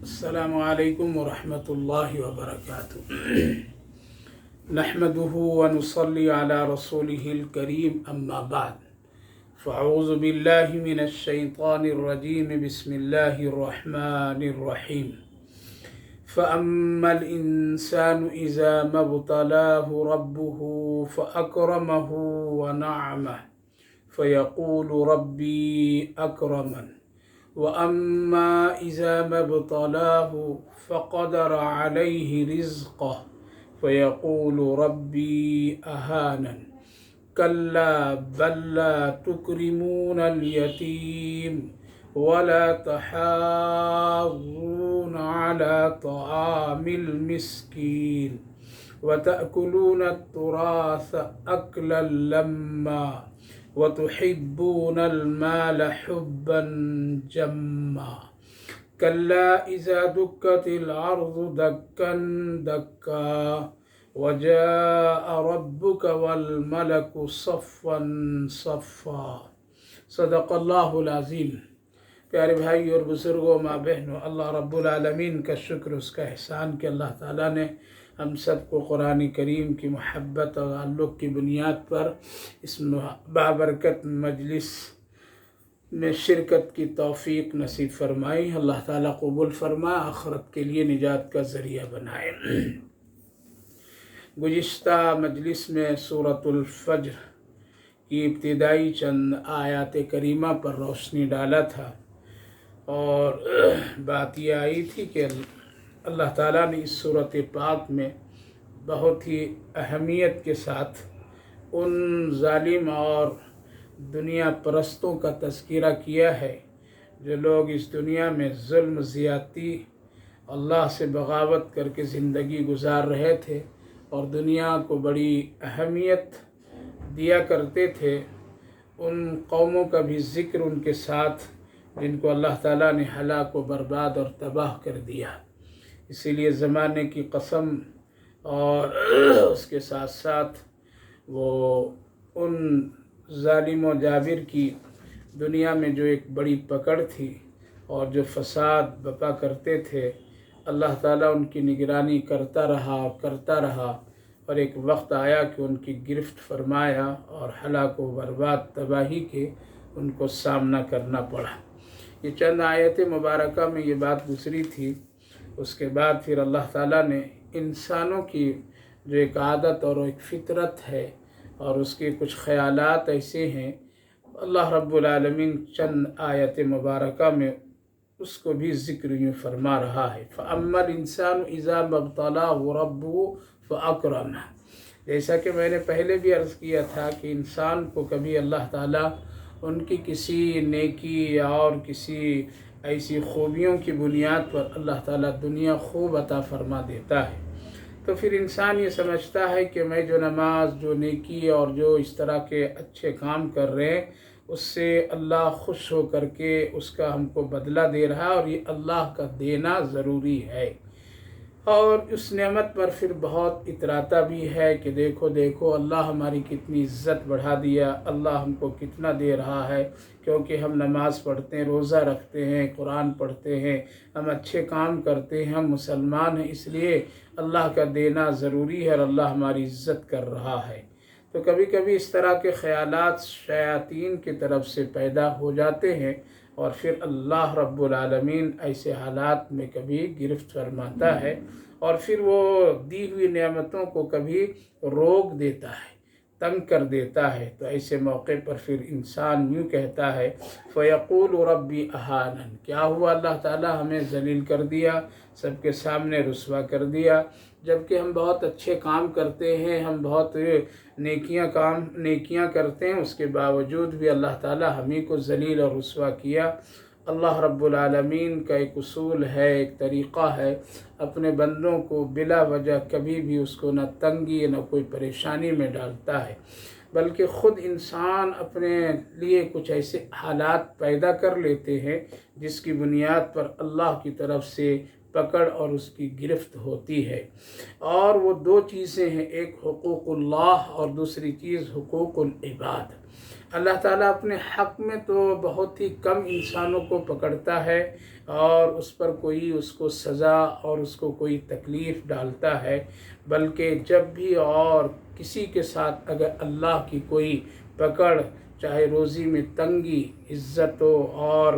السلام علیکم ورحمۃ اللہ وبرکاتہ۔ نحمده ونصلی علی رسوله الکریم اما بعد فاعوذ باللہ من الشیطان الرجیم بسم اللہ الرحمن الرحیم۔ فأما الإنسان إذا ما ابتلاه ربه فأكرمه ونعمه فيقول ربي أكرمن وأما إذا ما ابتلاه فقدر عليه رزقه فيقول ربي أهانن كلا بل لا تكرمون اليتيم ولا تحاضون على طعام المسكين وتأكلون التراث أكلا لما وتحبون المال حبا جما كلا إذا دكت الأرض دكا دكا وجاء ربك والملك صفا صفا۔ صدق اللہ العظیم۔ پیارے بھائی اور بزرگوں، ماں بہنوں، اللہ رب العالمین کا شکر، اس کا احسان کہ اللہ تعالیٰ نے ہم سب کو قرآن کریم کی محبت اور تعلق کی بنیاد پر اس بابرکت مجلس میں شرکت کی توفیق نصیب فرمائی۔ اللہ تعالیٰ قبول فرما، آخرت کے لیے نجات کا ذریعہ بنائے۔ گزشتہ مجلس میں سورۃ الفجر کی ابتدائی چند آیات کریمہ پر روشنی ڈالا تھا، اور بات یہ آئی تھی کہ اللہ تعالیٰ نے اس سورۃ پاک میں بہت ہی اہمیت کے ساتھ ان ظالم اور دنیا پرستوں کا تذکرہ کیا ہے جو لوگ اس دنیا میں ظلم زیادتی، اللہ سے بغاوت کر کے زندگی گزار رہے تھے اور دنیا کو بڑی اہمیت دیا کرتے تھے۔ ان قوموں کا بھی ذکر ان کے ساتھ جن کو اللہ تعالیٰ نے ہلاک و برباد اور تباہ کر دیا۔ اسی لیے زمانے کی قسم اور اس کے ساتھ ساتھ وہ ان ظالم و جابر کی دنیا میں جو ایک بڑی پکڑ تھی اور جو فساد بپا کرتے تھے، اللہ تعالیٰ ان کی نگرانی کرتا رہا اور ایک وقت آیا کہ ان کی گرفت فرمایا اور ہلاک و برباد تباہی کے ان کو سامنا کرنا پڑا۔ یہ چند آیت مبارکہ میں یہ بات گزری تھی۔ اس کے بعد پھر اللہ تعالیٰ نے انسانوں کی جو ایک عادت اور ایک فطرت ہے اور اس کے کچھ خیالات ایسے ہیں، اللہ رب العالمین چند آیت مبارکہ میں اس کو بھی ذکر یوں فرما رہا ہے۔ فَأَمَّا الْإِنسَانُ إِذَا مَا ابْتَلَاهُ رَبُّهُ فَأَكْرَمَهُ۔ جیسا کہ میں نے پہلے بھی عرض کیا تھا کہ انسان کو کبھی اللہ تعالیٰ ان کی کسی نیکی اور کسی ایسی خوبیوں کی بنیاد پر اللہ تعالیٰ دنیا خوب عطا فرما دیتا ہے، تو پھر انسان یہ سمجھتا ہے کہ میں جو نماز، جو نیکی اور جو اس طرح کے اچھے کام کر رہے ہیں، اس سے اللہ خوش ہو کر کے اس کا ہم کو بدلہ دے رہا ہے، اور یہ اللہ کا دینا ضروری ہے۔ اور اس نعمت پر پھر بہت اتراتا بھی ہے کہ دیکھو اللہ ہماری کتنی عزت بڑھا دیا، اللہ ہم کو کتنا دے رہا ہے، کیونکہ ہم نماز پڑھتے ہیں، روزہ رکھتے ہیں، قرآن پڑھتے ہیں، ہم اچھے کام کرتے ہیں، ہم مسلمان ہیں، اس لیے اللہ کا دینا ضروری ہے اور اللہ ہماری عزت کر رہا ہے۔ تو کبھی کبھی اس طرح کے خیالات شیاطین کی طرف سے پیدا ہو جاتے ہیں، اور پھر اللہ رب العالمین ایسے حالات میں کبھی گرفت فرماتا ہے اور پھر وہ دی ہوئی نعمتوں کو کبھی روک دیتا ہے، تنگ کر دیتا ہے۔ تو ایسے موقع پر پھر انسان یوں کہتا ہے فَيَقُولُ رَبِّي أَهَانَنِ، کیا ہوا، اللہ تعالیٰ ہمیں ذلیل کر دیا، سب کے سامنے رسوا کر دیا، جبکہ ہم بہت اچھے کام کرتے ہیں، ہم بہت نیکیاں کرتے ہیں، اس کے باوجود بھی اللہ تعالیٰ ہمیں کو ذلیل اور رسوا کیا۔ اللہ رب العالمین کا ایک اصول ہے، ایک طریقہ ہے، اپنے بندوں کو بلا وجہ کبھی بھی اس کو نہ تنگی نہ کوئی پریشانی میں ڈالتا ہے، بلکہ خود انسان اپنے لیے کچھ ایسے حالات پیدا کر لیتے ہیں جس کی بنیاد پر اللہ کی طرف سے پکڑ اور اس کی گرفت ہوتی ہے۔ اور وہ دو چیزیں ہیں، ایک حقوق اللہ اور دوسری چیز حقوق العباد۔ اللہ تعالیٰ اپنے حق میں تو بہت ہی کم انسانوں کو پکڑتا ہے اور اس پر کوئی اس کو سزا اور اس کو کوئی تکلیف ڈالتا ہے، بلکہ جب بھی اور کسی کے ساتھ اگر اللہ کی کوئی پکڑ، چاہے روزی میں تنگی، عزت اور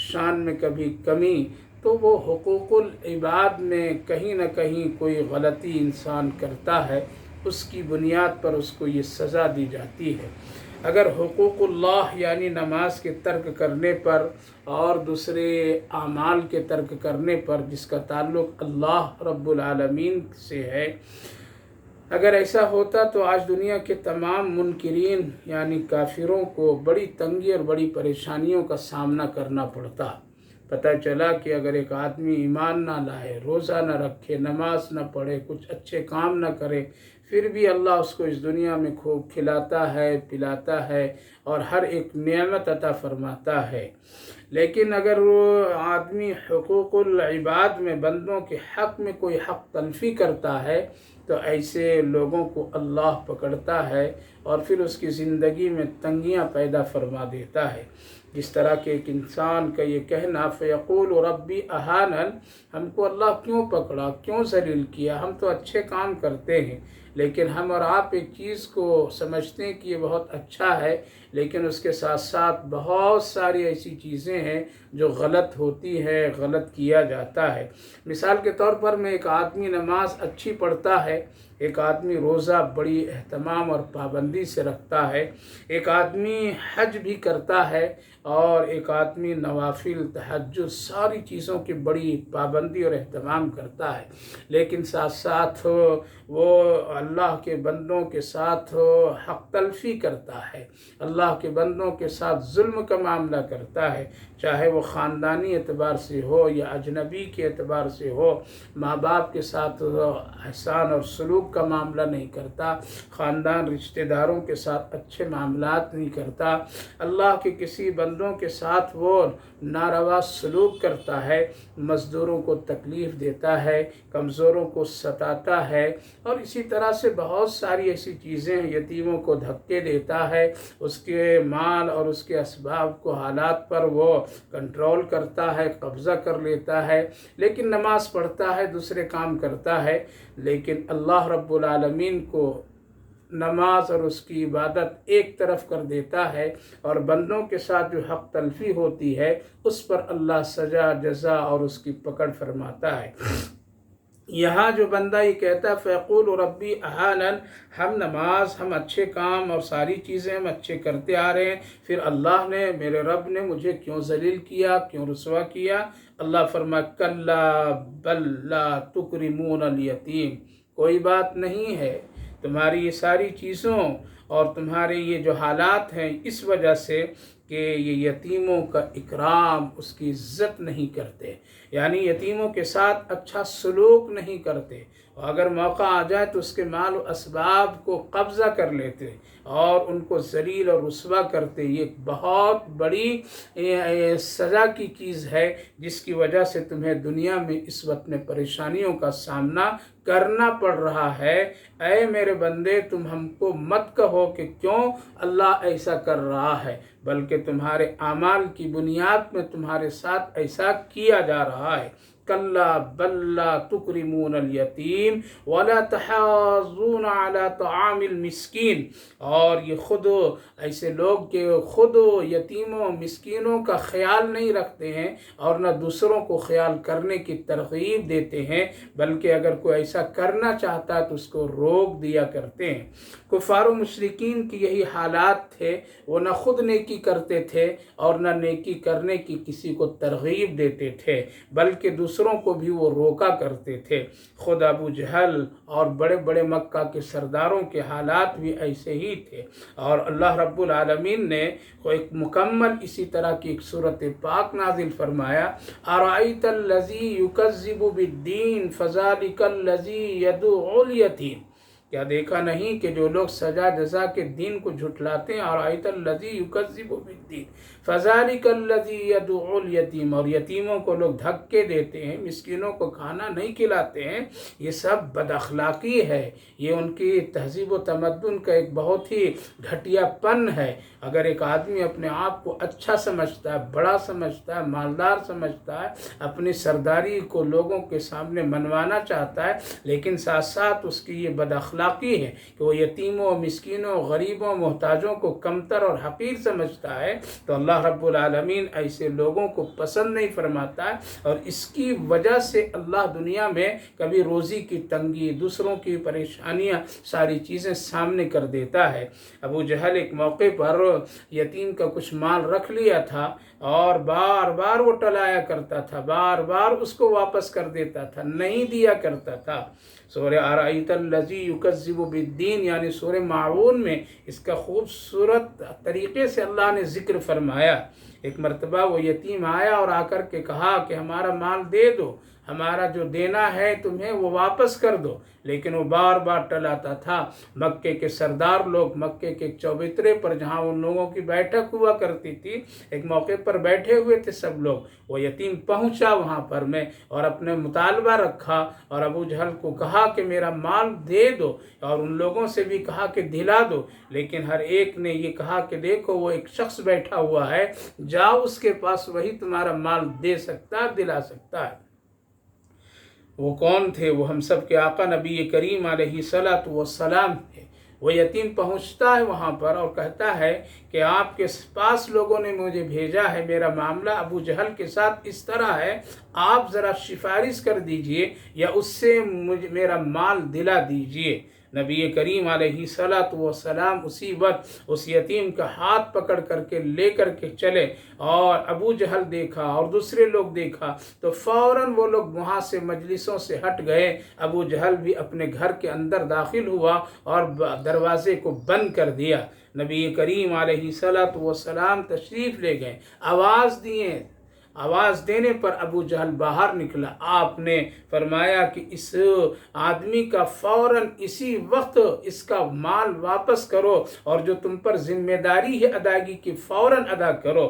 شان میں کبھی کمی، تو وہ حقوق العباد میں کہیں نہ کہیں کوئی غلطی انسان کرتا ہے، اس کی بنیاد پر اس کو یہ سزا دی جاتی ہے۔ اگر حقوق اللہ یعنی نماز کے ترک کرنے پر اور دوسرے اعمال کے ترک کرنے پر جس کا تعلق اللہ رب العالمین سے ہے، اگر ایسا ہوتا تو آج دنیا کے تمام منکرین یعنی کافروں کو بڑی تنگی اور بڑی پریشانیوں کا سامنا کرنا پڑتا۔ پتہ چلا کہ اگر ایک آدمی ایمان نہ لائے، روزہ نہ رکھے، نماز نہ پڑھے، کچھ اچھے کام نہ کرے، پھر بھی اللہ اس کو اس دنیا میں خوب کھلاتا ہے، پلاتا ہے اور ہر ایک نعمت عطا فرماتا ہے۔ لیکن اگر وہ آدمی حقوق العباد میں بندوں کے حق میں کوئی حق تلفی کرتا ہے تو ایسے لوگوں کو اللہ پکڑتا ہے اور پھر اس کی زندگی میں تنگیاں پیدا فرما دیتا ہے۔ جس طرح کہ ایک انسان کا یہ کہنا فیقول ربی اہانن، ہم کو اللہ کیوں پکڑا، کیوں ذلیل کیا، ہم تو اچھے کام کرتے ہیں، لیکن ہم اور آپ ایک چیز کو سمجھتے ہیں کہ یہ بہت اچھا ہے، لیکن اس کے ساتھ ساتھ بہت ساری ایسی چیزیں ہیں جو غلط ہوتی ہے، غلط کیا جاتا ہے۔ مثال کے طور پر میں ایک آدمی نماز اچھی پڑھتا ہے، ایک آدمی روزہ بڑی اہتمام اور پابندی سے رکھتا ہے، ایک آدمی حج بھی کرتا ہے اور ایک آدمی نوافل، تہجد، ساری چیزوں کی بڑی پابندی اور اہتمام کرتا ہے، لیکن ساتھ ساتھ وہ اللہ کے بندوں کے ساتھ حق تلفی کرتا ہے، اللہ کے بندوں کے ساتھ ظلم کا معاملہ کرتا ہے، چاہے وہ خاندانی اعتبار سے ہو یا اجنبی کے اعتبار سے ہو، ماں باپ کے ساتھ احسان اور سلوک کا معاملہ نہیں کرتا، خاندان رشتہ داروں کے ساتھ اچھے معاملات نہیں کرتا، اللہ کے کسی بندوں کے ساتھ وہ ناروا سلوک کرتا ہے، مزدوروں کو تکلیف دیتا ہے، کمزوروں کو ستاتا ہے، اور اسی طرح سے بہت ساری ایسی چیزیں، یتیموں کو دھکے دیتا ہے، اس کے مال اور اس کے اسباب کو حالات پر وہ کنٹرول کرتا ہے، قبضہ کر لیتا ہے، لیکن نماز پڑھتا ہے، دوسرے کام کرتا ہے، لیکن اللہ رب العالمین کو نماز اور اس کی عبادت ایک طرف کر دیتا ہے اور بندوں کے ساتھ جو حق تلفی ہوتی ہے اس پر اللہ سزا، جزا اور اس کی پکڑ فرماتا ہے۔ یہاں جو بندہ یہ کہتا ہے فیقول ربی اہانن، ہم نماز، ہم اچھے کام اور ساری چیزیں ہم اچھے کرتے آ رہے ہیں، پھر اللہ نے، میرے رب نے مجھے کیوں ذلیل کیا، کیوں رسوا کیا؟ اللہ فرمائے کلا بل لا تکرمون الیتیم، کوئی بات نہیں ہے، تمہاری یہ ساری چیزوں اور تمہارے یہ جو حالات ہیں اس وجہ سے کہ یہ یتیموں کا اکرام، اس کی عزت نہیں کرتے، یعنی یتیموں کے ساتھ اچھا سلوک نہیں کرتے، اور اگر موقع آ جائے تو اس کے مال و اسباب کو قبضہ کر لیتے اور ان کو ذلیل اور رسوا کرتے۔ یہ ایک بہت بڑی سزا کی چیز ہے جس کی وجہ سے تمہیں دنیا میں اس وقت میں پریشانیوں کا سامنا کرنا پڑ رہا ہے۔ اے میرے بندے، تم ہم کو مت کہو کہ کیوں اللہ ایسا کر رہا ہے، بلکہ تمہارے اعمال کی بنیاد میں تمہارے ساتھ ایسا کیا جا رہا ہے۔ کلا بل لا تکرمون الیتیم ولا تحاضون علی طعام المسکین، اور یہ خود ایسے لوگ کہ خود یتیموں مسکینوں کا خیال نہیں رکھتے ہیں اور نہ دوسروں کو خیال کرنے کی ترغیب دیتے ہیں، بلکہ اگر کوئی ایسا کرنا چاہتا ہے تو اس کو روک دیا کرتے ہیں۔ کفار و مشرکین کی یہی حالات تھے، وہ نہ خود نیکی کرتے تھے اور نہ نیکی کرنے کی کسی کو ترغیب دیتے تھے، بلکہ دوسروں کو بھی وہ روکا کرتے تھے۔ خود ابو جہل اور بڑے بڑے مکہ کے سرداروں کے حالات بھی ایسے ہی تھے، اور اللہ رب العالمین نے ایک مکمل اسی طرح کی ایک سورۃ پاک نازل فرمایا، ارأیت الذی یکذب بالدین فذلک الذی یدعو الیتیم، کیا دیکھا نہیں کہ جو لوگ سزا جزا کے دین کو جھٹلاتے ہیں، ارأیت الذی یکذب بالدین فذالک الذی یدعو الیتیم، اور یتیموں کو لوگ دھکے دیتے ہیں، مسکینوں کو کھانا نہیں کھلاتے ہیں، یہ سب بد اخلاقی ہے، یہ ان کی تہذیب و تمدن کا ایک بہت ہی گھٹیا پن ہے۔ اگر ایک آدمی اپنے آپ کو اچھا سمجھتا ہے، بڑا سمجھتا ہے، مالدار سمجھتا ہے، اپنی سرداری کو لوگوں کے سامنے منوانا چاہتا ہے، لیکن ساتھ ساتھ اس کی یہ بد اخلاقی ہے کہ وہ یتیموں، مسکینوں، غریبوں، محتاجوں کو کمتر اور حقیر سمجھتا ہے، تو اللہ رب العالمین ایسے لوگوں کو پسند نہیں فرماتا ہے، اور اس کی وجہ سے اللہ دنیا میں کبھی روزی کی تنگی، دوسروں کی پریشانیاں، ساری چیزیں سامنے کر دیتا ہے۔ ابو جہل ایک موقع پر یتیم کا کچھ مال رکھ لیا تھا اور بار بار وہ ٹلایا کرتا تھا، بار بار اس کو واپس کر دیتا تھا، نہیں دیا کرتا تھا۔ سورہ ارائیت الذی یکذب بالدین یعنی سورہ معون میں اس کا خوبصورت طریقے سے اللہ نے ذکر فرمایا۔ ایک مرتبہ وہ یتیم آیا اور آ کر کے کہا کہ ہمارا مال دے دو، ہمارا جو دینا ہے تمہیں وہ واپس کر دو، لیکن وہ بار بار ٹلاتا تھا۔ مکے کے سردار لوگ مکے کے چوبترے پر جہاں ان لوگوں کی بیٹھک ہوا کرتی تھی، ایک موقع پر بیٹھے ہوئے تھے سب لوگ، وہ یتیم پہنچا وہاں پر میں اور اپنے مطالبہ رکھا اور ابو جہل کو کہا کہ میرا مال دے دو، اور ان لوگوں سے بھی کہا کہ دلا دو، لیکن ہر ایک نے یہ کہا کہ دیکھو وہ ایک شخص بیٹھا ہوا ہے، جاؤ اس کے پاس، وہی تمہارا مال دے سکتا، دلا سکتا ہے۔ وہ کون تھے؟ وہ ہم سب کے آقا نبی کریم علیہ الصلوۃ والسلام تھے۔ وہ یتیم پہنچتا ہے وہاں پر اور کہتا ہے کہ آپ کے پاس لوگوں نے مجھے بھیجا ہے، میرا معاملہ ابو جہل کے ساتھ اس طرح ہے، آپ ذرا سفارش کر دیجئے یا اس سے مجھے میرا مال دلا دیجئے۔ نبی کریم علیہ الصلوۃ والسلام اسی وقت اس یتیم کا ہاتھ پکڑ کر کے لے کر کے چلے، اور ابو جہل دیکھا اور دوسرے لوگ دیکھا تو فوراً وہ لوگ وہاں سے مجلسوں سے ہٹ گئے۔ ابو جہل بھی اپنے گھر کے اندر داخل ہوا اور دروازے کو بند کر دیا۔ نبی کریم علیہ الصلوۃ والسلام تشریف لے گئے، آواز دیے، آواز دینے پر ابو جہل باہر نکلا۔ آپ نے فرمایا کہ اس آدمی کا فوراً اسی وقت اس کا مال واپس کرو، اور جو تم پر ذمہ داری ہے ادائیگی کی فوراً ادا کرو۔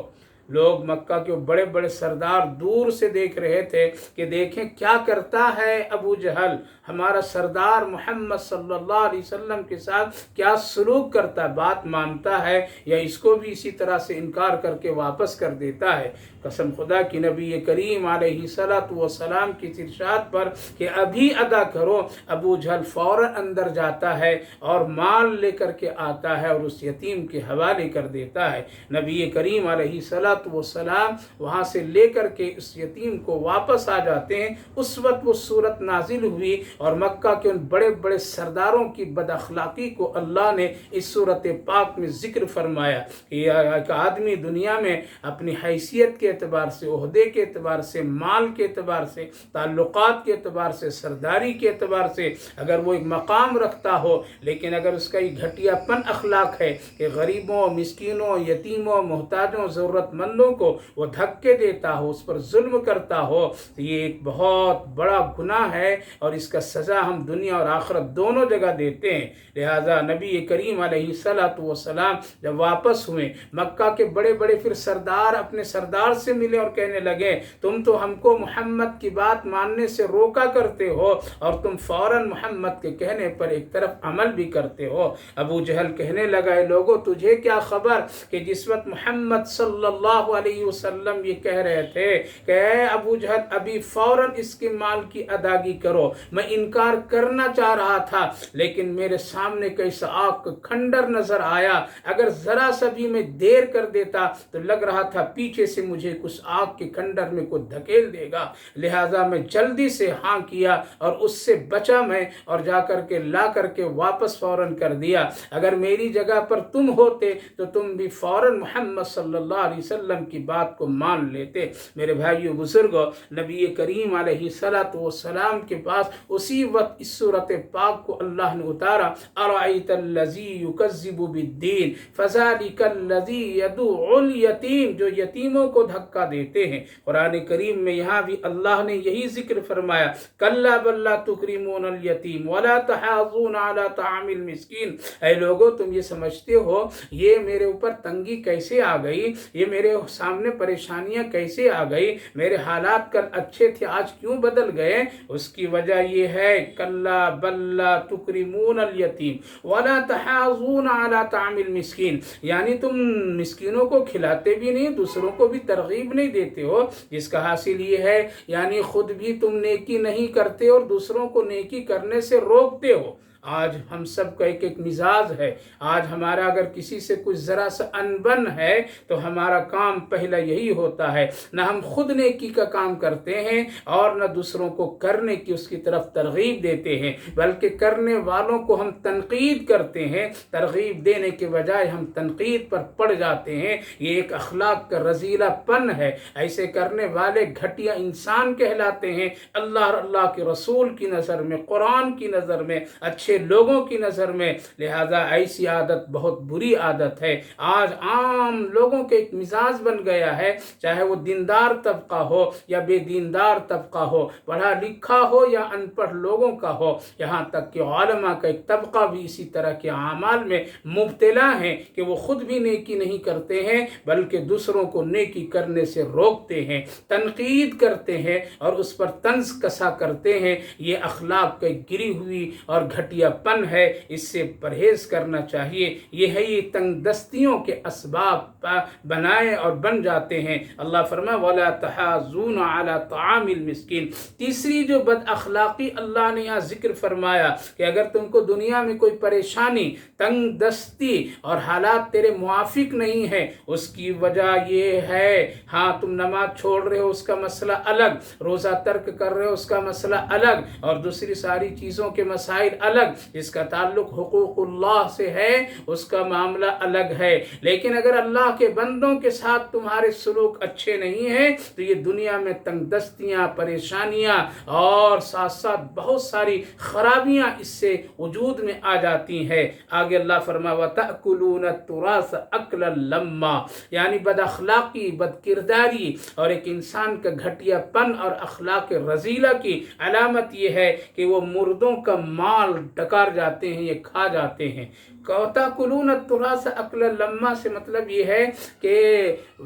لوگ مکہ کے بڑے بڑے سردار دور سے دیکھ رہے تھے کہ دیکھیں کیا کرتا ہے ابو جہل، ہمارا سردار محمد صلی اللہ علیہ وسلم کے ساتھ کیا سلوک کرتا ہے، بات مانتا ہے یا اس کو بھی اسی طرح سے انکار کر کے واپس کر دیتا ہے۔ قسم خدا کی نبی کریم علیہ الصلوۃ والسلام کی ارشاد پر کہ ابھی ادا کرو، ابو جہل فوراً اندر جاتا ہے اور مال لے کر کے آتا ہے اور اس یتیم کے حوالے کر دیتا ہے۔ نبی کریم علیہ الصلوۃ والسلام وہاں سے لے کر کے اس یتیم کو واپس آ جاتے ہیں۔ اس وقت وہ صورت نازل ہوئی اور مکہ کے ان بڑے بڑے سرداروں کی بد اخلاقی کو اللہ نے اس صورت پاک میں ذکر فرمایا کہ ایک آدمی دنیا میں اپنی حیثیت کے اعتبار سے، عہدے کے اعتبار سے، مال کے اعتبار سے، تعلقات کے اعتبار سے، سرداری کے اعتبار سے اگر وہ ایک مقام رکھتا ہو، لیکن اگر اس کا یہ گھٹیا پن اخلاق ہے کہ غریبوں، مسکینوں، یتیموں، محتاجوں، ضرورت مندوں کو وہ دھکے دیتا ہو، اس پر ظلم کرتا ہو، تو یہ ایک بہت بڑا گناہ ہے اور اس کا سزا ہم دنیا اور آخرت دونوں جگہ دیتے ہیں۔ لہٰذا نبی کریم علیہ الصلوۃ والسلام جب واپس ہوئے، مکہ کے بڑے بڑے پھر سردار اپنے سردار سے ملے اور کہنے لگے تم تو ہم کو محمد کی بات ماننے سے روکا کرتے ہو اور تم فوراً محمد کے کہنے پر ایک طرف عمل بھی کرتے ہو۔ ابو جہل کہنے لگا اے لوگو تجھے کیا خبر کہ جس وقت محمد صلی اللہ علیہ وسلم یہ کہہ رہے تھے کہ اے ابو جہل ابھی فوراً اس کے مال کی ادائیگی کرو، میں انکار کرنا چاہ رہا تھا لیکن میرے سامنے کیسا آگ کا کھنڈر نظر آیا، اگر ذرا سا بھی میں دیر کر دیتا تو لگ رہا تھا پیچھے سے مجھے کچھ آگ کے کھنڈر میں کوئی دھکیل دے گا، لہٰذا میں جلدی سے ہاں کیا اور اس سے بچا میں اور جا کر کے لا کر کے واپس فوراً کر دیا۔ اگر میری جگہ پر تم ہوتے تو تم بھی فوراً محمد صلی اللہ علیہ وسلم کی بات کو مان لیتے۔ میرے بھائیو بزرگوں، نبی کریم علیہ الصلوۃ والسلام کے پاس اسی وقت اس صورت پاک کو اللہ نے اتارا، ارائیت الذی یکذب بالدین فذلک الذی یدعو الیتیم، جو یتیموں کو دھکا دیتے ہیں۔ قرآن کریم میں یہاں بھی اللہ نے یہی ذکر فرمایا، کلا بل لا تکرمون الیتیم ولا تحاضون علی طعام المسکین۔ اے لوگو، تم یہ سمجھتے ہو یہ میرے اوپر تنگی کیسے آ گئی، یہ میرے سامنے پریشانیاں کیسے آ گئی، میرے حالات کل اچھے تھے آج کیوں بدل گئے؟ اس کی وجہ یہ ہے، کلا بل لا تکرمون الیتیم ولا تحاضون علی طعام المسکین، یعنی تم مسکینوں کو کھلاتے بھی نہیں، دوسروں کو بھی ترغیب نہیں دیتے ہو، جس کا حاصل یہ ہے یعنی خود بھی تم نیکی نہیں کرتے اور دوسروں کو نیکی کرنے سے روکتے ہو۔ آج ہم سب کا ایک ایک مزاج ہے، آج ہمارا اگر کسی سے کچھ ذرا سا انبن ہے تو ہمارا کام پہلا یہی ہوتا ہے، نہ ہم خود نیکی کا کام کرتے ہیں اور نہ دوسروں کو کرنے کی اس کی طرف ترغیب دیتے ہیں، بلکہ کرنے والوں کو ہم تنقید کرتے ہیں، ترغیب دینے کے بجائے ہم تنقید پر پڑ جاتے ہیں۔ یہ ایک اخلاق کا رذیلہ پن ہے، ایسے کرنے والے گھٹیا انسان کہلاتے ہیں اللہ اور اللہ کے رسول کی نظر میں، قرآن کی نظر میں، اچھے لوگوں کی نظر میں۔ لہذا ایسی عادت بہت بری عادت ہے، آج عام لوگوں کے ایک مزاج بن گیا ہے، چاہے وہ دیندار طبقہ ہو یا بے دیندار طبقہ ہو، پڑھا لکھا ہو یا ان پڑھ لوگوں کا ہو، یہاں تک کہ علماء کا ایک طبقہ بھی اسی طرح کے اعمال میں مبتلا ہیں کہ وہ خود بھی نیکی نہیں کرتے ہیں بلکہ دوسروں کو نیکی کرنے سے روکتے ہیں، تنقید کرتے ہیں اور اس پر طنز کسا کرتے ہیں۔ یہ اخلاق کی گری ہوئی اور گھٹیا پن ہے، اس سے پرہیز کرنا چاہیے۔ یہ ہے یہ تنگ دستیوں کے اسباب بنائے اور بن جاتے ہیں۔ اللہ فرمائے وَلَا تَحَاضُونَ عَلَى طَعَامِ الْمِسْكِينِ۔ تیسری جو بد اخلاقی اللہ نے یہاں ذکر فرمایا کہ اگر تم کو دنیا میں کوئی پریشانی، تنگ دستی اور حالات تیرے موافق نہیں ہے، اس کی وجہ یہ ہے، ہاں تم نماز چھوڑ رہے ہو اس کا مسئلہ الگ، روزہ ترک کر رہے ہو اس کا مسئلہ الگ، اور دوسری ساری چیزوں کے مسائل الگ، جس کا تعلق حقوق اللہ سے ہے اس کا معاملہ الگ ہے۔ لیکن اگر اللہ کے بندوں کے ساتھ تمہارے سلوک اچھے نہیں ہیں تو یہ دنیا میں تنگ دستیاں، پریشانیاں اور ساتھ ساتھ بہت ساری خرابیاں اس سے وجود میں آ جاتی ہیں۔ آگے اللہ فرمایا وَتَأْكُلُونَ التُّرَاثَ أَكْلًا لَمًّا، یعنی بد اخلاقی، بد کرداری اور ایک انسان کا گھٹیا پن اور اخلاق رذیلہ کی علامت یہ ہے کہ وہ مردوں کا مال ڈکار جاتے ہیں، یہ کھا جاتے ہیں۔ وَتَأْكُلُونَ التُّرَاثَ أَكْلًا لَمًّا سے مطلب یہ ہے کہ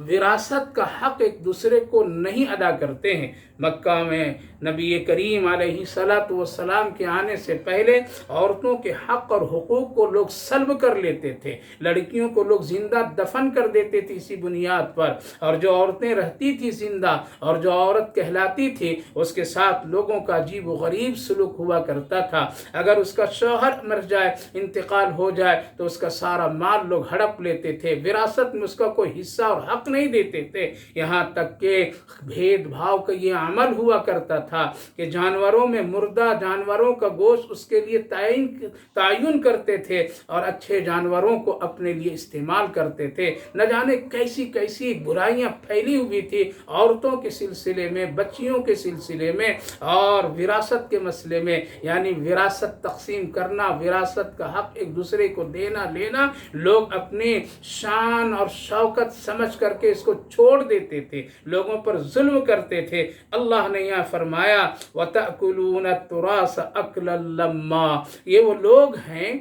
وراثت کا حق ایک دوسرے کو نہیں ادا کرتے ہیں۔ مکہ میں نبی کریم علیہ السلام کے آنے سے پہلے عورتوں کے حق اور حقوق کو لوگ سلب کر لیتے تھے، لڑکیوں کو لوگ زندہ دفن کر دیتے تھے اسی بنیاد پر، اور جو عورتیں رہتی تھی زندہ اور جو عورت کہلاتی تھی اس کے ساتھ لوگوں کا عجیب و غریب سلوک ہوا کرتا تھا۔ اگر اس کا شوہر مر جائے، انتقال ہو جائے تو اس کا سارا مال لوگ ہڑپ لیتے تھے، وراثت میں اس کا کوئی حصہ اور حق نہیں دیتے تھے، یہاں تک کہ بھید بھاؤ کا یہ عمل ہوا کرتا تھا کہ جانوروں میں مردہ جانوروں کا گوشت اس کے لیے تعین کرتے تھے اور اچھے جانوروں کو اپنے لیے استعمال کرتے تھے۔ نہ جانے کیسی کیسی برائیاں پھیلی ہوئی تھی عورتوں کے سلسلے میں، بچیوں کے سلسلے میں اور وراثت کے مسئلے میں، یعنی وراثت تقسیم کرنا، وراثت کا حق ایک دوسرے کو دینا لینا، لوگ اپنی شان اور شوکت سمجھ کر کے اس کو چھوڑ دیتے تھے، لوگوں پر ظلم کرتے تھے۔ اللہ نے یہاں فرمایا وَتَأْكُلُونَ التُّرَاثَ أَكْلًا لَمًّا، یہ وہ لوگ ہیں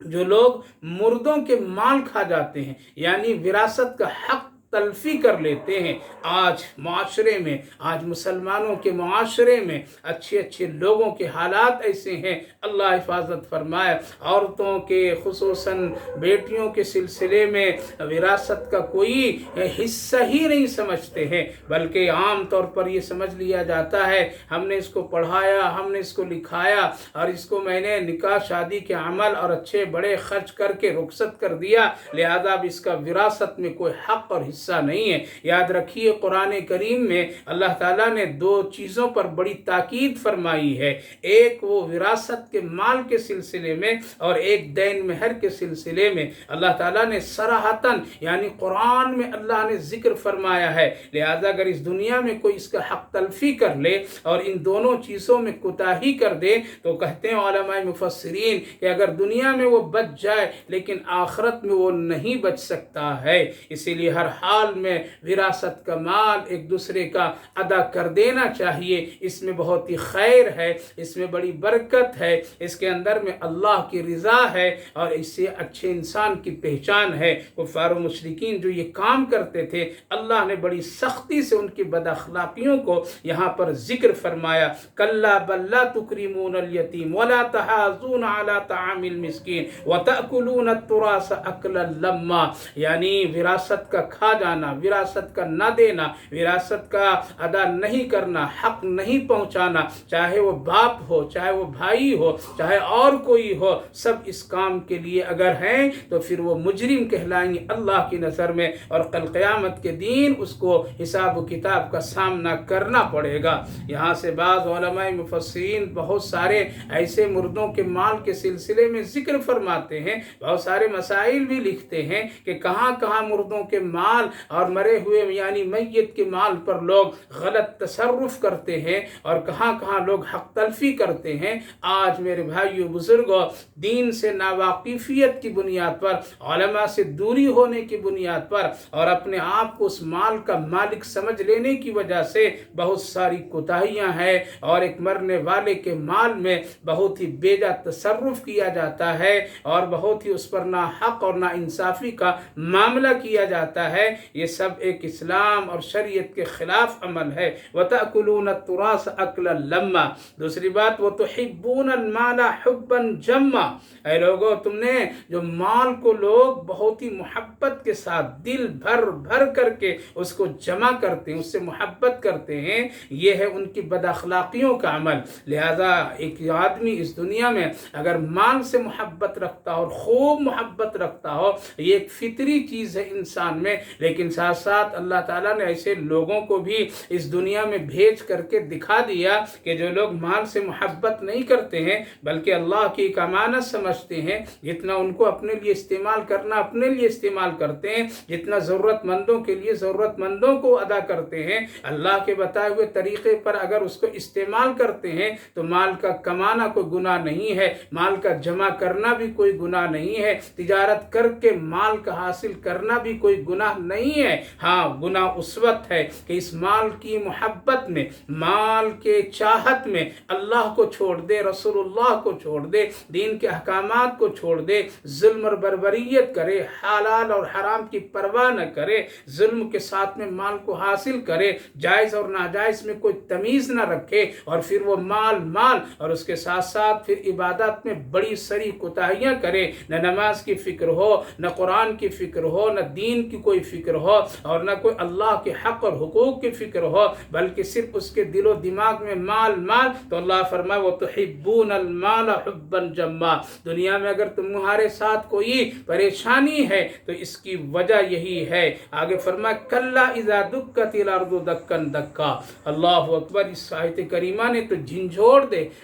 جو لوگ مردوں کے مال کھا جاتے ہیں، یعنی وراثت کا حق تلفی کر لیتے ہیں۔ آج معاشرے میں، آج مسلمانوں کے معاشرے میں اچھے اچھے لوگوں کے حالات ایسے ہیں، اللہ حفاظت فرمائے، عورتوں کے خصوصاً بیٹیوں کے سلسلے میں وراثت کا کوئی حصہ ہی نہیں سمجھتے ہیں، بلکہ عام طور پر یہ سمجھ لیا جاتا ہے ہم نے اس کو پڑھایا، ہم نے اس کو لکھایا اور اس کو میں نے نکاح شادی کے عمل اور اچھے بڑے خرچ کر کے رخصت کر دیا، لہذا اب اس کا وراثت میں کوئی حق اور حصہ نہیں ہے۔ یاد رکھیے قرآن کریم میں اللہ تعالیٰ نے دو چیزوں پر بڑی تاکید فرمائی ہے، ایک وہ وراثت کے مال کے سلسلے میں اور ایک دین مہر کے سلسلے میں۔ اللہ تعالیٰ نے صراحتاً یعنی قرآن میں اللہ نے ذکر فرمایا ہے، لہذا اگر اس دنیا میں کوئی اس کا حق تلفی کر لے اور ان دونوں چیزوں میں کوتاہی کر دے تو کہتے ہیں علماء مفسرین کہ اگر دنیا میں وہ بچ جائے لیکن آخرت میں وہ نہیں بچ سکتا ہے، اسی لیے ہر حال حال میں وراثت کا مال ایک دوسرے کا ادا کر دینا چاہیے۔ اس میں بہت ہی خیر ہے، اس میں بڑی برکت ہے، اس کے اندر میں اللہ کی رضا ہے، اور اس سے اچھے انسان کی پہچان ہے۔ کفار و مشرکین جو یہ کام کرتے تھے، اللہ نے بڑی سختی سے ان کی بد اخلاقیوں کو یہاں پر ذکر فرمایا۔ کلا بل لا تکرمون الیتیم ولا تحاضون علی طعام المسکین وتأکلون التراث اکلا لما، یعنی وراثت کا کھا جانا، وراثت کا نہ دینا، وراثت کا ادا نہیں کرنا، حق نہیں پہنچانا، چاہے وہ باپ ہو، چاہے وہ بھائی ہو، چاہے اور کوئی ہو، سب اس کام کے لیے اگر ہیں تو پھر وہ مجرم کہلائیں گے اللہ کی نظر میں، اور کل قیامت کے دن اس کو حساب و کتاب کا سامنا کرنا پڑے گا۔ یہاں سے بعض علماء مفسرین بہت سارے ایسے مردوں کے مال کے سلسلے میں ذکر فرماتے ہیں، بہت سارے مسائل بھی لکھتے ہیں کہ کہاں کہاں مردوں کے مال اور مرے ہوئے یعنی میت کے مال پر لوگ غلط تصرف کرتے ہیں، اور کہاں کہاں لوگ حق تلفی کرتے ہیں۔ آج میرے بھائیو بزرگوں، دین سے ناواقفیت کی بنیاد پر، علماء سے دوری ہونے کی بنیاد پر، اور اپنے آپ کو اس مال کا مالک سمجھ لینے کی وجہ سے بہت ساری کوتاہیاں ہیں، اور ایک مرنے والے کے مال میں بہت ہی بیجا تصرف کیا جاتا ہے، اور بہت ہی اس پر ناحق اور ناانصافی کا معاملہ کیا جاتا ہے۔ یہ سب ایک اسلام اور شریعت کے خلاف عمل ہے۔ وَتَأْكُلُونَ التُّرَاثَ أَكْلًا لَمًّا، دوسری بات وَتُحِبُّونَ الْمَالَ حُبًّا جَمًّا، اے لوگوں تم نے جو مال کو لوگ بہت ہی محبت کے ساتھ دل بھر بھر کر کے اس کو جمع کرتے ہیں، اس سے محبت کرتے ہیں، یہ ہے ان کی بد اخلاقیوں کا عمل۔ لہذا ایک آدمی اس دنیا میں اگر مال سے محبت رکھتا ہو اور خوب محبت رکھتا ہو، یہ ایک فطری چیز ہے انسان میں، لیکن ساتھ ساتھ اللہ تعالیٰ نے ایسے لوگوں کو بھی اس دنیا میں بھیج کر کے دکھا دیا کہ جو لوگ مال سے محبت نہیں کرتے ہیں بلکہ اللہ کی ایک امانت سمجھتے ہیں، جتنا ان کو اپنے لیے استعمال کرنا اپنے لیے استعمال کرتے ہیں، جتنا ضرورت مندوں کے لیے ضرورت مندوں کو ادا کرتے ہیں، اللہ کے بتائے ہوئے طریقے پر اگر اس کو استعمال کرتے ہیں تو مال کا کمانا کوئی گناہ نہیں ہے، مال کا جمع کرنا بھی کوئی گناہ نہیں ہے، تجارت کر کے مال کا حاصل کرنا بھی کوئی گناہ نہیں ہے۔ ہاں گناہ اس وقت ہے کہ اس مال کی محبت میں، مال کے چاہت میں اللہ کو چھوڑ دے، رسول اللہ کو چھوڑ دے، دین کے احکامات کو چھوڑ دے، ظلم اور بربریت کرے، حلال اور حرام کی پرواہ نہ کرے، ظلم کے ساتھ میں مال کو حاصل کرے، جائز اور ناجائز میں کوئی تمیز نہ رکھے، اور پھر وہ مال اور اس کے ساتھ ساتھ پھر عبادت میں بڑی سری کوتاہیاں کرے، نہ نماز کی فکر ہو، نہ قرآن کی فکر ہو، نہ دین کی کوئی فکر ہو، اور نہ کوئی اللہ کے حق اور حقوق کی فکر ہو، بلکہ صرف اس کے دل و دماغ میں مال مال، تو اللہ فرمائے وَتُحِبُّونَ الْمَالَ حُبًّا جَمًّا، دنیا میں اگر تمہارے ساتھ کوئی پریشانی ہے تو اس کی وجہ یہی ہے۔ آگے فرمایا کَلَّا اِذَا دُكَّتِ الْأَرْضُ دَكًّا دَكًّا، اللہ اکبر، اس آیت کریمہ نے تو جھنجھوڑ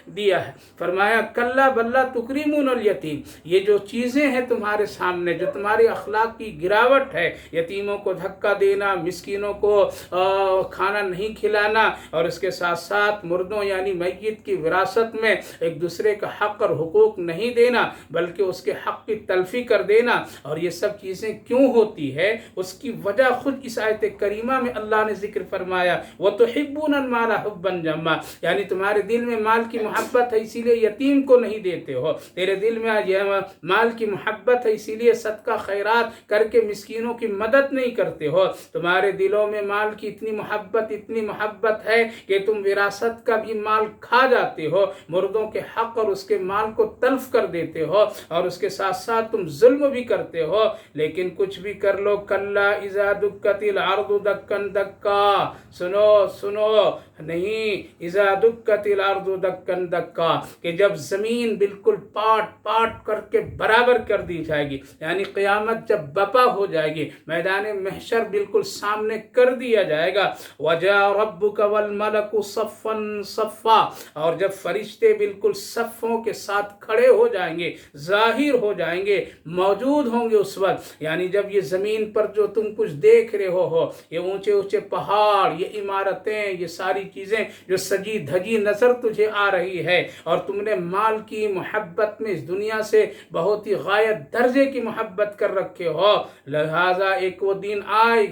دیا ہے۔ فرمایا کَلَّا بَل لَا تُكْرِمُونَ الْيَتِيمَ، یہ جو چیزیں ہیں تمہارے سامنے، جو تمہاری اخلاق کی گراوٹ ہے، یتیموں کو دھکا دینا، مسکینوں کو کھانا نہیں کھلانا، اور اس کے ساتھ ساتھ مردوں یعنی میت کی وراثت میں ایک دوسرے کا حق اور حقوق نہیں دینا بلکہ اس کے حق کی تلفی کر دینا، اور یہ سب چیزیں کیوں ہوتی ہے اس کی وجہ خود اس آیت کریمہ میں اللہ نے ذکر فرمایا وَتُحِبُّونَ الْمَالَ حُبًّا جَمًّا، یعنی تمہارے دل میں مال کی محبت ہے اسی لیے یتیم کو نہیں دیتے ہو، تیرے دل میں مال کی محبت ہے اسی لیے صدقہ خیرات کر کے مسکینوں کی مدد نہیں کرتے ہو، تمہارے دلوں میں مال کی اتنی محبت ہے کہ تم وراثت کا بھی مال کھا جاتے ہو، مردوں کے حق اور اس کے مال کو تلف کر دیتے ہو، اور اس کے ساتھ ساتھ تم ظلم بھی کرتے ہو، لیکن کچھ بھی کر لو کَلَّا اِذَا دُكَّتِ الْأَرْضُ دَكًّا دَكًّا، سنو نہیں، اِذَا دُكَّتِ الْأَرْضُ دَكًّا دَكًّا، کہ جب زمین بالکل پاٹ کر کے برابر کر دی جائے گی، یعنی قیامت جب بپا ہو جائے گی، میدان محشر بالکل سامنے کر دیا جائے گا، وَجَاءَ رَبُّكَ وَالْمَلَكُ صَفًّا صَفًّا، اور جب فرشتے بالکل صفوں کے ساتھ کھڑے ہو جائیں گے، ظاہر ہو جائیں گے، موجود ہوں گے اس وقت، یعنی جب یہ زمین پر جو تم کچھ دیکھ رہے ہو، یہ اونچے اونچے پہاڑ، یہ عمارتیں، یہ ساری چیزیں جو سجی دھجی نظر تجھے آ رہی ہے، اور تم نے مال کی محبت میں اس دنیا سے بہت ہی غایت درجے کی محبت کر رکھے ہو، لہٰذا ایک وہ دن آئے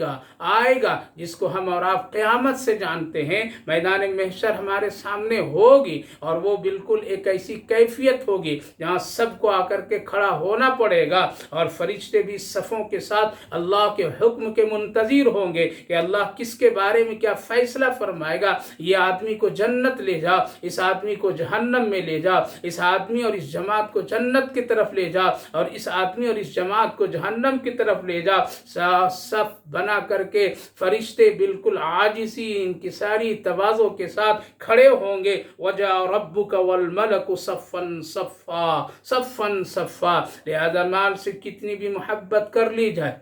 گا جس کو ہم اور آپ قیامت سے جانتے ہیں، میدان محشر ہمارے سامنے ہوگی، اور وہ بالکل ایک ایسی کیفیت ہوگی جہاں سب کو آ کر کے کھڑا ہونا پڑے گا، اور فرشتے بھی صفوں کے ساتھ اللہ کے حکم کے منتظر ہوں گے کہ اللہ کس کے بارے میں کیا فیصلہ فرمائے گا۔ یہ آدمی کو جنت لے جا، اس آدمی کو جہنم میں لے جا، اس آدمی اور اس جماعت کو جنت کی طرف لے جا، اور اس آدمی اور اس جماعت کو جہنم کی طرف لے جا۔ صف بنا کر کے فرشتے بالکل عاجزی انکساری تواضع کے ساتھ کھڑے ہوں گے، وَجَاءَ رَبُّكَ وَالْمَلَكُ صَفًّا صَفًّا صَفًّا صَفًّا۔ لہذا مال سے کتنی بھی محبت کر لی جائے،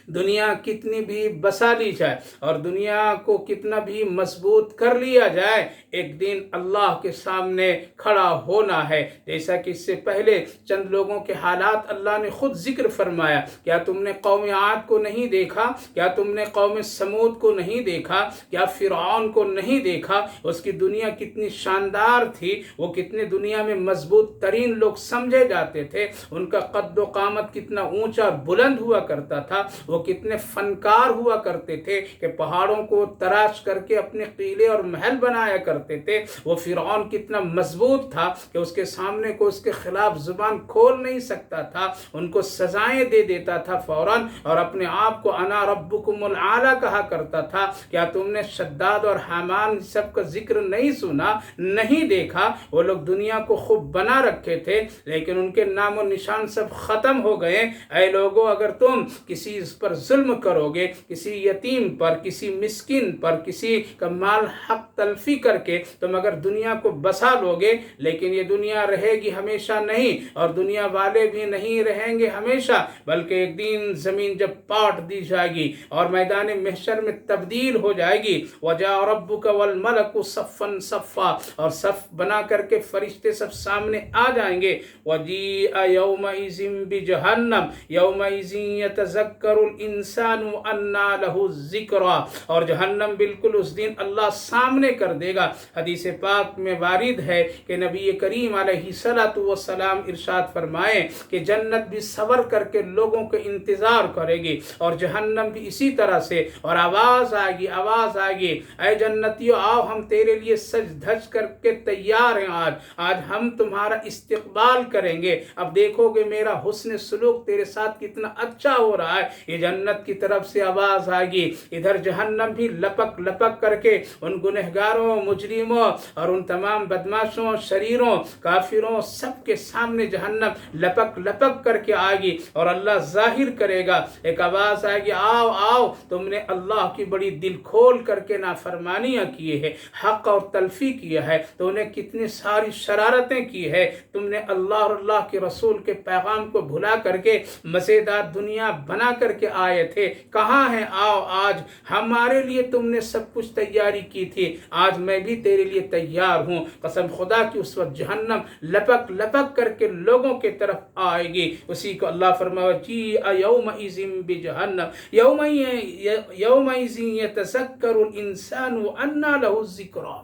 دنیا کتنی بھی بسا لی جائے، اور دنیا کو کتنا بھی مضبوط کر لیا جائے، ایک دن اللہ کے سامنے کھڑا ہونا ہے۔ جیسا کہ اس سے پہلے چند لوگوں کے حالات اللہ نے خود ذکر فرمایا، کیا تم نے قوم عاد کو نہیں دیکھا؟ کیا تم نے قوم سمود کو نہیں دیکھا؟ کیا فرعون کو نہیں دیکھا؟ اس کی دنیا کتنی شاندار تھی، وہ کتنے دنیا میں مضبوط ترین لوگ سمجھے جاتے تھے، ان کا قد و قامت کتنا اونچا اور بلند ہوا کرتا تھا، وہ کتنے فنکار ہوا کرتے تھے کہ پہاڑوں کو تراش کر کے اپنے قلعے اور محل بنایا کرتے تھے۔ وہ فرعون کتنا مضبوط تھا کہ اس کے سامنے کو اس کے خلاف زبان کھول نہیں سکتا تھا، ان کو سزائیں دے دیتا تھا فوراً، اور اپنے آپ کو انا ربکم العالی کہا کرتا تھا۔ کیا تم نے شداد اور حامان سب کا ذکر نہیں سنا، نہیں دیکھا؟ وہ لوگ دنیا کو خوب بنا رکھے تھے، لیکن ان کے نام و نشان سب ختم ہو گئے۔ اے لوگو، اگر تم کسی پر ظلم کرو گے، کسی یتیم پر، کسی مسکین پر، کسی کا مال حق تلفی کر کے تم اگر دنیا کو بسا لو گے، لیکن یہ دنیا رہے گی ہمیشہ نہیں، اور دنیا والے بھی نہیں رہیں گے ہمیشہ، بلکہ ایک دن زمین جب پاٹ دی جائے گی اور میدان محشر میں تبدیل ہو جائے گی، وَجَاءَ رَبُّكَ وَالْمَلَكُ صَفًّا صَفًّا، اور صف بنا کر کے فرشتے سب سامنے آ جائیں گے، وَجِيءَ يَوْمَئِذٍ بِجَهَنَّمَ يَوْمَئِذٍ يَتَذَكَّرُ الانسان انا له الذکریٰ، اور جہنم بالکل اس دن اللہ سامنے کر دے گا۔ حدیث پاک میں وارد ہے کہ نبی کریم علیہ السلام ارشاد فرمائے کہ جنت بھی صبر کر کے لوگوں کے انتظار کرے گی، اور جہنم بھی اسی طرح سے، اور آواز آئے گی، اے جنتیو آؤ، ہم تیرے لیے سج دھج کر کے تیار ہیں، آج ہم تمہارا استقبال کریں گے، اب دیکھو گے میرا حسن سلوک تیرے ساتھ کتنا اچھا ہو رہا ہے۔ یہ جنت کی طرف سے آواز آئے گی، ادھر جہنم بھی لپک لپک کر کے ان گنہگاروں، مجرموں اور ان تمام بدماشوں، شریروں، کافروں سب کے سامنے جہنم لپک لپک کر کے آئے گی، اور اللہ ظاہر کرے گا، ایک آواز آئے گی، آؤ آؤ، تم نے اللہ کی بڑی دل کھول کر کے نافرمانیاں کی ہے، حق اور تلفی کیا ہے، تو انہیں کتنی ساری شرارتیں کی ہے، تم نے اللہ اور اللہ کے رسول کے پیغام کو بھلا کر کے مزیدار دنیا بنا کر کے آئے تھے، کہاں ہیں؟ آؤ، آج ہمارے لیے تم نے سب کچھ تیاری کی تھی، آج میں بھی تیرے لیے تیار ہوں۔ قسم خدا کی اس وقت جہنم لپک لپک کر کے لوگوں کے طرف آئے گی، اسی کو اللہ فرمایا جیء یومئذ بجہنم یومئذ یتذکر الانسان انا لہ الذکریٰ۔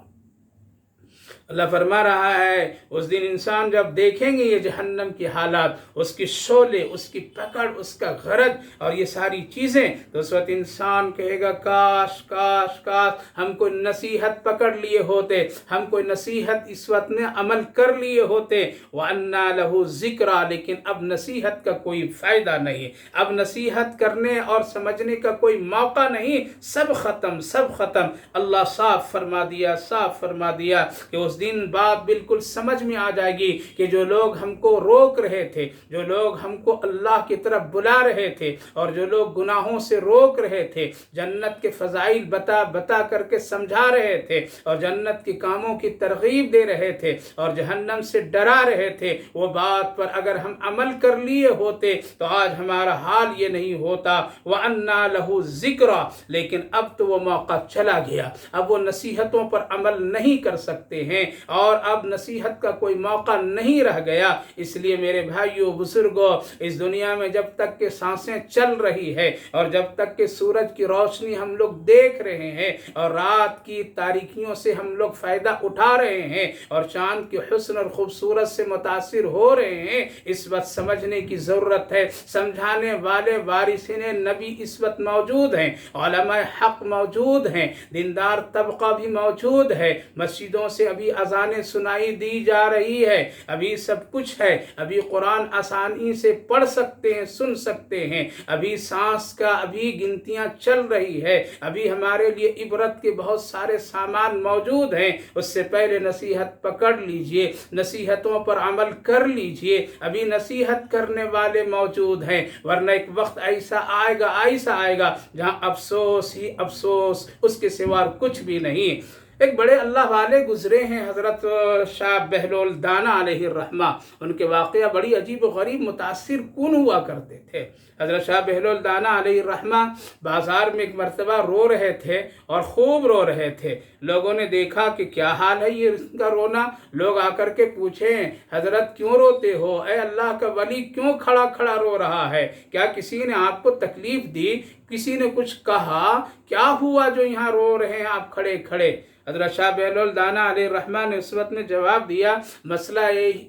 اللہ فرما رہا ہے اس دن انسان جب دیکھیں گے یہ جہنم کی حالات، اس کی شعلے، اس کی پکڑ، اس کا غرض اور یہ ساری چیزیں، تو اس وقت انسان کہے گا کاش کاش کاش ہم کوئی نصیحت پکڑ لیے ہوتے، ہم کوئی نصیحت اس وقت میں عمل کر لیے ہوتے، وَأَنَّا لَهُ ذِكْرَى، لیکن اب نصیحت کا کوئی فائدہ نہیں، اب نصیحت کرنے اور سمجھنے کا کوئی موقع نہیں، سب ختم سب ختم۔ اللہ صاف فرما دیا کہ اس دن بات بالکل سمجھ میں آ جائے گی کہ جو لوگ ہم کو روک رہے تھے، جو لوگ ہم کو اللہ کی طرف بلا رہے تھے، اور جو لوگ گناہوں سے روک رہے تھے، جنت کے فضائل بتا کر کے سمجھا رہے تھے، اور جنت کے کاموں کی ترغیب دے رہے تھے، اور جہنم سے ڈرا رہے تھے، وہ بات پر اگر ہم عمل کر لیے ہوتے تو آج ہمارا حال یہ نہیں ہوتا۔ وَأَنَّا لَهُ الذِّكْرَى، لیکن اب تو وہ موقع چلا گیا، اب وہ نصیحتوں پر عمل نہیں کر سکتے ہیں، ہیں اور اب نصیحت کا کوئی موقع نہیں رہ گیا۔ اس لیے میرے بھائیوں بزرگوں، اس دنیا میں جب تک کہ سانسیں چل رہی ہے اور جب تک کہ سورج کی روشنی ہم لوگ دیکھ رہے ہیں اور رات کی تاریکیوں سے ہم لوگ فائدہ اٹھا رہے ہیں اور چاند کے حسن اور خوبصورت سے متاثر ہو رہے ہیں، اس وقت سمجھنے کی ضرورت ہے۔ سمجھانے والے وارثین نبی اس وقت موجود ہیں، علماء حق موجود ہیں، دیندار طبقہ بھی موجود ہے، مسجدوں سے ابھی اذانیں سنائی دی جا رہی ہے، ابھی سب کچھ ہے، ابھی قرآن آسانی سے پڑھ سکتے ہیں، سن سکتے ہیں، ابھی سانس کا ابھی گنتیاں چل رہی ہے، ابھی ہمارے لیے عبرت کے بہت سارے سامان موجود ہیں۔ اس سے پہلے نصیحت پکڑ لیجئے، نصیحتوں پر عمل کر لیجئے، ابھی نصیحت کرنے والے موجود ہیں، ورنہ ایک وقت ایسا آئے گا جہاں افسوس ہی افسوس، اس کے سوا کچھ بھی نہیں۔ ایک بڑے اللہ والے گزرے ہیں، حضرت شاہ بہلول دانا علیہ الرحمہ، ان کے واقعہ بڑی عجیب و غریب متاثر کن ہوا کرتے تھے۔ حضرت شاہ بہلول دانا علیہ الرحمہ بازار میں ایک مرتبہ رو رہے تھے اور خوب رو رہے تھے۔ لوگوں نے دیکھا کہ کیا حال ہے یہ ان کا رونا، لوگ آ کر کے پوچھیں حضرت کیوں روتے ہو، اے اللہ کا ولی کیوں کھڑا کھڑا رو رہا ہے، کیا کسی نے آپ کو تکلیف دی، کسی نے کچھ کہا، کیا ہوا جو یہاں رو رہے ہیں آپ کھڑے کھڑے؟ حضرت شاہ بہلول دانا علیہ الرحمہ نے اس وقت میں جواب دیا، مسئلہ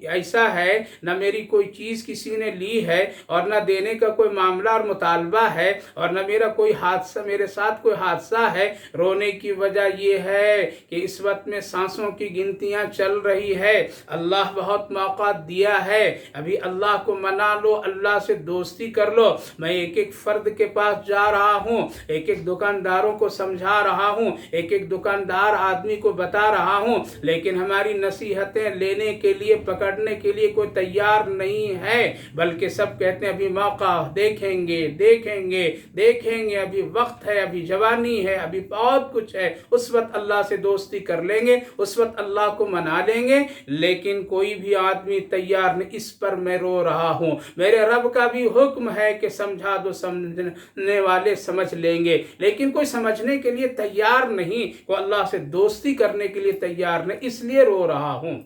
ایسا ہے، نہ میری کوئی چیز کسی نے لی ہے اور نہ دینے کا کوئی معاملہ اور مطالبہ ہے اور نہ میرے ساتھ کوئی حادثہ ہے، رونے کی وجہ یہ ہے کہ اس وقت میں سانسوں کی گنتیاں چل رہی ہے، اللہ بہت موقع دیا ہے، ابھی اللہ کو منا لو، اللہ سے دوستی کر لو۔ میں ایک ایک فرد کے پاس جا رہا ہوں، ایک ایک دکانداروں کو سمجھا رہا ہوں، ایک ایک دکاندار آدمی کو بتا رہا ہوں، لیکن ہماری نصیحتیں لینے کے لیے پکڑنے کے لیے کوئی تیار نہیں ہے، بلکہ سب کہتے ہیں ابھی موقع، دیکھیں گے، ابھی وقت ہے، ابھی جوانی ہے، ابھی بہت کچھ ہے، اس وقت اللہ سے دوستی کر لیں گے، اس وقت اللہ کو منا لیں گے، لیکن کوئی بھی آدمی تیار نہیں۔ اس پر میں رو رہا ہوں، میرے رب کا بھی حکم ہے کہ سمجھا دو، سمجھنے والے سمجھ لیں گے، لیکن کوئی سمجھنے کے لیے تیار نہیں، کوئی اللہ سے دوستی کرنے کے لیے تیار نہیں، اس لیے رو رہا ہوں۔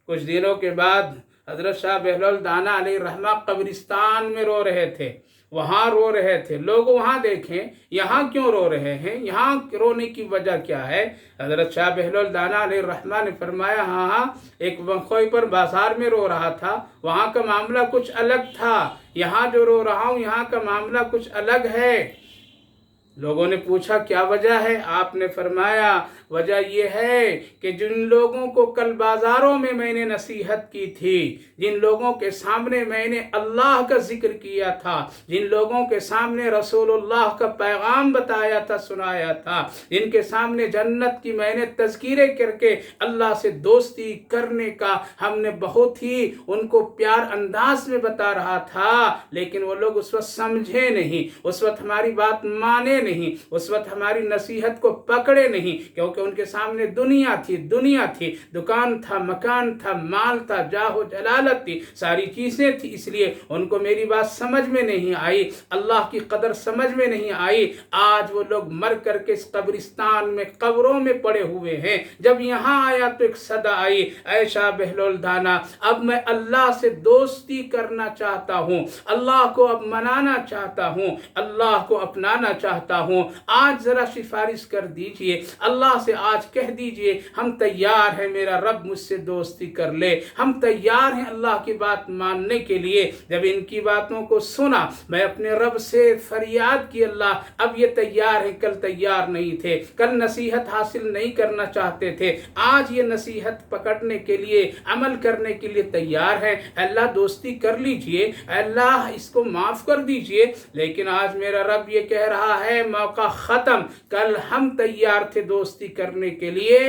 کچھ دنوں کے بعد حضرت شاہ بہلول دانا علیہ الرحمہ قبرستان میں رو رہے تھے، وہاں رو رہے تھے، لوگ وہاں دیکھیں یہاں کیوں رو رہے ہیں، یہاں رونے کی وجہ کیا ہے؟ حضرت شاہ بہلول دانا علیہ الرحمہ نے فرمایا ہاں ایک وقفے پر بازار میں رو رہا تھا، وہاں کا معاملہ کچھ الگ تھا، یہاں جو رو رہا ہوں یہاں کا معاملہ کچھ الگ ہے۔ لوگوں نے پوچھا کیا وجہ ہے؟ آپ نے فرمایا وجہ یہ ہے کہ جن لوگوں کو کل بازاروں میں میں نے نصیحت کی تھی، جن لوگوں کے سامنے میں نے اللہ کا ذکر کیا تھا، جن لوگوں کے سامنے رسول اللہ کا پیغام بتایا تھا، سنایا تھا، جن کے سامنے جنت کی میں نے تذکیرے کر کے اللہ سے دوستی کرنے کا ہم نے بہت ہی ان کو پیار انداز میں بتا رہا تھا، لیکن وہ لوگ اس وقت سمجھے نہیں، اس وقت ہماری بات مانے نہیں، اس وقت ہماری نصیحت کو پکڑے نہیں، کیونکہ ان کے سامنے دنیا تھی، دکان تھا، مکان تھا، مال تھا، جاہ و جلالت تھی، ساری چیزیں تھی، اس لیے ان کو میری بات سمجھ میں نہیں آئی، اللہ کی قدر سمجھ میں نہیں آئی۔ آج وہ لوگ مر کر کے اس قبرستان میں قبروں میں پڑے ہوئے ہیں۔ جب یہاں آیا تو ایک صدا آئی، اے شاہ بہلول دانا اب میں اللہ سے دوستی کرنا چاہتا ہوں، اللہ کو اب منانا چاہتا ہوں، اللہ کو اپنانا چاہتا ہوں، آج ذرا سفارش کر دیجئے، اللہ سے آج کہہ دیجئے ہم تیار ہیں، میرا رب مجھ سے دوستی کر لے، ہم تیار ہیں اللہ کی بات ماننے کے لیے۔ جب ان کی باتوں کو سنا میں اپنے رب سے فریاد کی، اللہ اب یہ تیار ہیں، کل تیار نہیں تھے، کل نصیحت حاصل نہیں کرنا چاہتے تھے، آج یہ نصیحت پکڑنے کے لیے عمل کرنے کے لیے تیار ہے، اللہ دوستی کر لیجئے، اللہ اس کو معاف کر دیجئے۔ لیکن آج میرا رب یہ کہہ رہا ہے موقع ختم، کل ہم تیار تھے دوستی کرنے کے لیے،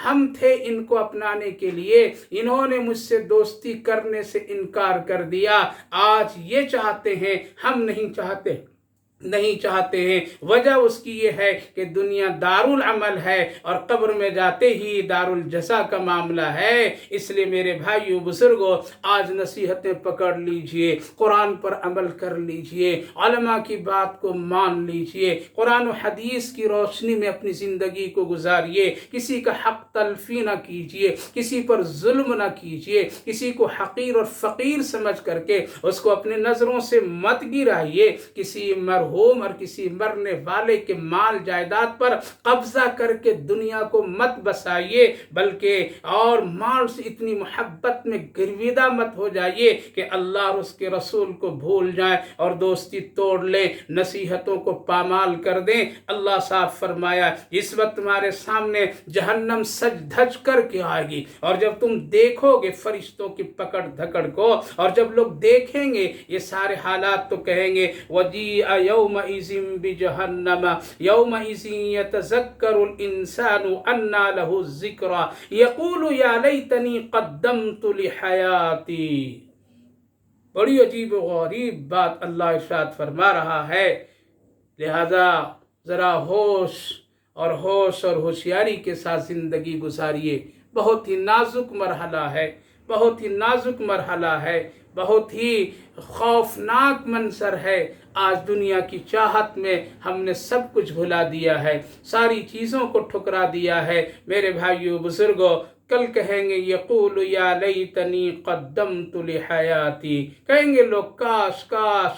ہم تھے ان کو اپنانے کے لیے، انہوں نے مجھ سے دوستی کرنے سے انکار کر دیا، آج یہ چاہتے ہیں ہم نہیں چاہتے۔ نہیں چاہتے ہیں۔ وجہ اس کی یہ ہے کہ دنیا دارالعمل ہے اور قبر میں جاتے ہی دارالجزا کا معاملہ ہے۔ اس لیے میرے بھائیو بزرگوں، آج نصیحتیں پکڑ لیجئے، قرآن پر عمل کر لیجئے، علماء کی بات کو مان لیجئے، قرآن و حدیث کی روشنی میں اپنی زندگی کو گزاریے، کسی کا حق تلفی نہ کیجئے، کسی پر ظلم نہ کیجئے، کسی کو حقیر اور فقیر سمجھ کر کے اس کو اپنے نظروں سے مت گرائیے، کسی مرحوم اور کسی مرنے والے کے مال جائیداد پر قبضہ کر کے دنیا کو مت بسائیے، بلکہ اور مال سے اتنی محبت میں گرویدہ مت ہو جائیے کہ اللہ اور اس کے رسول کو بھول جائیں اور دوستی توڑ لیں، نصیحتوں کو پامال کر دیں۔ اللہ صاحب فرمایا اس وقت تمہارے سامنے جہنم سج دھج کر کے آئے گی، اور جب تم دیکھو گے فرشتوں کی پکڑ دھکڑ کو، اور جب لوگ دیکھیں گے یہ سارے حالات تو کہیں گے وَجِيءَ يَوْمَئِذٍ بِجَهَنَّمَ يَوْمَئِذٍ يَتَذَكَّرُ الْإِنسَانُ أَنَّى لَهُ الذِّكْرَى يَقُولُ يَا لَيْتَنِي قَدَّمْتُ لِحَيَاتِي۔ بڑی عجیب و غریب بات اللہ ارشاد فرما رہا ہے، لہذا ذرا ہوش اور ہوشیاری کے ساتھ زندگی گزاریے۔ بہت ہی نازک مرحلہ ہے، بہت ہی نازک مرحلہ ہے، بہت ہی خوفناک منظر ہے۔ آج دنیا کی چاہت میں ہم نے سب کچھ بھلا دیا ہے، ساری چیزوں کو ٹھکرا دیا ہے۔ میرے بھائیو بزرگوں، کل کہیں گے یقول یا لیتنی قدمت لحیاتی، کہیں گے لوگ کاش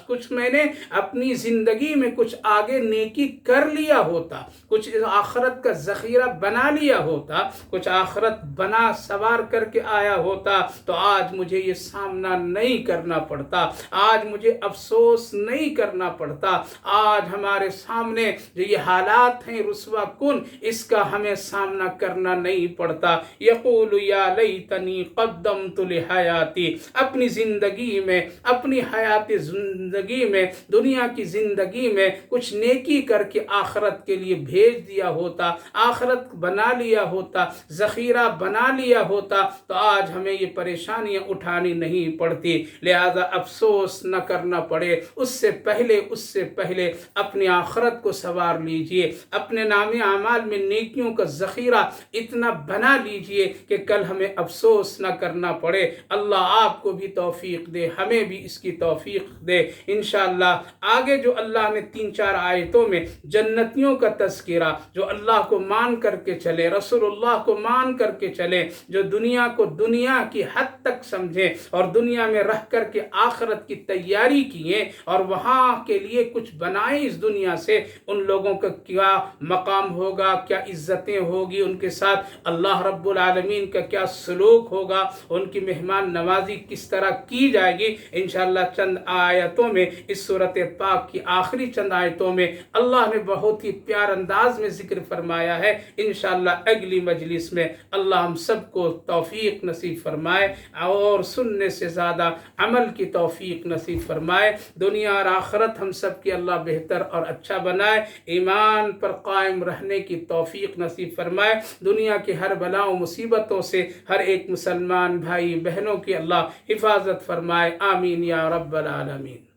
کچھ میں نے اپنی زندگی میں کچھ آگے نیکی کر لیا ہوتا، کچھ آخرت کا ذخیرہ بنا لیا ہوتا، کچھ آخرت بنا سوار کر کے آیا ہوتا تو آج مجھے یہ سامنا نہیں کرنا پڑتا، آج مجھے افسوس نہیں کرنا پڑتا، آج ہمارے سامنے جو یہ حالات ہیں رسوا کن، اس کا ہمیں سامنا کرنا نہیں پڑتا۔ یقول یا لیتنی قدمت لحیاتی، اپنی زندگی میں، اپنی حیات زندگی میں، دنیا کی زندگی میں کچھ نیکی کر کے آخرت کے لیے بھیج دیا ہوتا، آخرت بنا لیا ہوتا، ذخیرہ بنا لیا ہوتا تو آج ہمیں یہ پریشانیاں اٹھانی نہیں پڑتی۔ لہذا افسوس نہ کرنا پڑے، اس سے پہلے اپنی آخرت کو سنوار لیجئے، اپنے نام اعمال میں نیکیوں کا ذخیرہ اتنا بنا لیجئے کہ کل ہمیں افسوس نہ کرنا پڑے۔ اللہ آپ کو بھی توفیق دے، ہمیں بھی اس کی توفیق دے انشاءاللہ۔ آگے جو اللہ نے 3-4 آیتوں میں جنتیوں کا تذکرہ، جو اللہ کو مان کر کے چلے، رسول اللہ کو مان کر کے چلے، جو دنیا کو دنیا کی حد تک سمجھیں اور دنیا میں رہ کر کے آخرت کی تیاری کیے اور وہاں کے لیے کچھ بنائیں اس دنیا سے، ان لوگوں کا کیا مقام ہوگا، کیا عزتیں ہوگی، ان کے ساتھ اللہ رب العالمین کا کیا سلوک ہوگا، ان کی مہمان نوازی کس طرح کی جائے گی، انشاءاللہ چند آیتوں میں، اس سورۃ پاک کی آخری چند آیتوں میں اللہ نے بہت ہی پیار انداز میں ذکر فرمایا ہے۔ انشاءاللہ اگلی مجلس میں اللہ ہم سب کو توفیق نصیب فرمائے اور سننے سے زیادہ عمل کی توفیق نصیب فرمائے۔ دنیا اور آخرت ہم سب کی اللہ بہتر اور اچھا بنائے، ایمان پر قائم رہنے کی توفیق نصیب فرمائے، دنیا کی ہر بلا و مصیبتوں سے ہر ایک مسلمان بھائی بہنوں کی اللہ حفاظت فرمائے، آمین یا رب العالمین۔